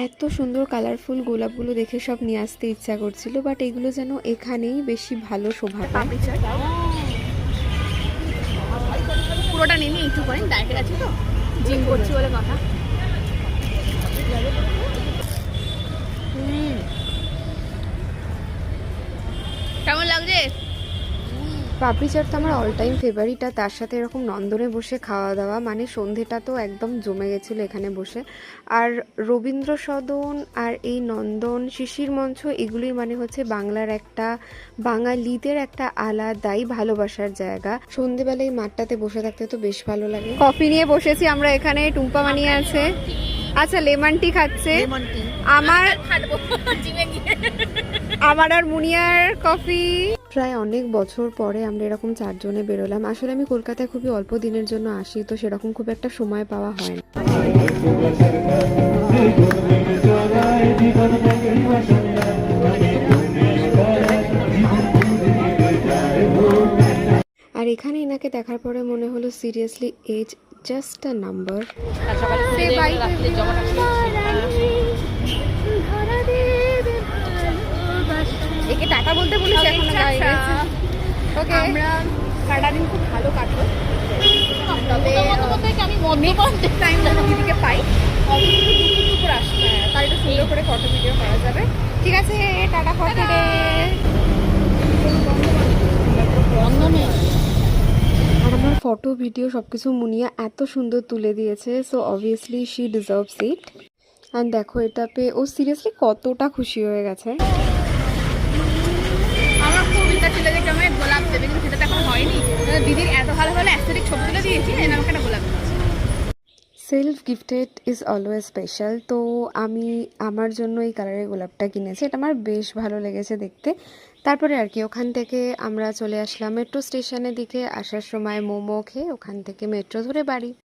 এত সুন্দর কালারফুল গোলাপগুলো দেখে সব নিয়ে আসতে ইচ্ছা করছিল, বাট এগুলো যেন এখানেই বেশি ভালো শোভা পায়। পুরোটা নেমে একটু করেন, ডায়েটে আছে তো, জিম করছি বলে কথা। কেমন লাগছে? পাপড়ি চাট তো আমার অল টাইম ফেভারিট, আর তার সাথে এরকম নন্দনে বসে খাওয়া দাওয়া মানে সন্ধেটা তো একদম জমে গেছিলো এখানে বসে। আর রবীন্দ্র সদন আর এই নন্দন শিশির মঞ্চ এগুলির মানে হচ্ছে বাংলার একটা, বাঙালিদের একটা আলাদাই ভালোবাসার জায়গা। সন্ধেবেলায় এই মাঠটাতে বসে থাকতে তো বেশ ভালো লাগে। কফি নিয়ে বসেছি আমরা এখানে, টুম্পা বানিয়ে আছে। আচ্ছা, লেমন টি খাচ্ছে। আমার আর মুনিয়ার কফি। প্রায় অনেক বছর পরে আমরা এরকম চারজনে বেরোলাম। আসলে আমি কলকাতায় খুবই অল্প দিনের জন্য আসি, তো সেরকম খুব একটা সময় পাওয়া হয় না। আর এখানে এনাকে দেখার পরে মনে হলো seriously as just a number. একে টাটা বলতে বলেছি, এখন গায়ে গেছে। ওকে, আমরা কাটা দিন খুব ভালো কাটলো, তবে আমি নেক্সট টাইম যখন দিদিকে পাই দুপুর আসবে, তার একটু সুন্দর করে ফটো ভিডিও করা যাবে। ঠিক আছে, টাটা ফটো ডে। আর আমার ফটো ভিডিও সবকিছু মুনিয়া এত সুন্দর তুলে দিয়েছে, so obviously she deserves it. And দেখো এটা পেয়ে ও সিরিয়াসলি কতটা খুশি হয়ে গেছে। আমার খুব ইচ্ছা ছিল যে কেমন গোলাপ দেবে, কিন্তু সেটা তো এখন হয়নি। দিদির এত ভালো ভালো অ্যাস্থেটিক ছবি তুলে দিয়েছি, আমাকে একটা গোলাপ দিয়েছি। Self gifted is always special. তো আমি আমার জন্য এই কালারের গোলাপটা কিনেছি, এটা আমার বেশ ভালো লেগেছে দেখতে। তারপরে আর কি ওখান থেকে আমরা চলে আসলাম মেট্রো স্টেশনের দিকে। আসার সময় মোমো খেয়ে ওখান থেকে মেট্রো ধরে বাড়ি।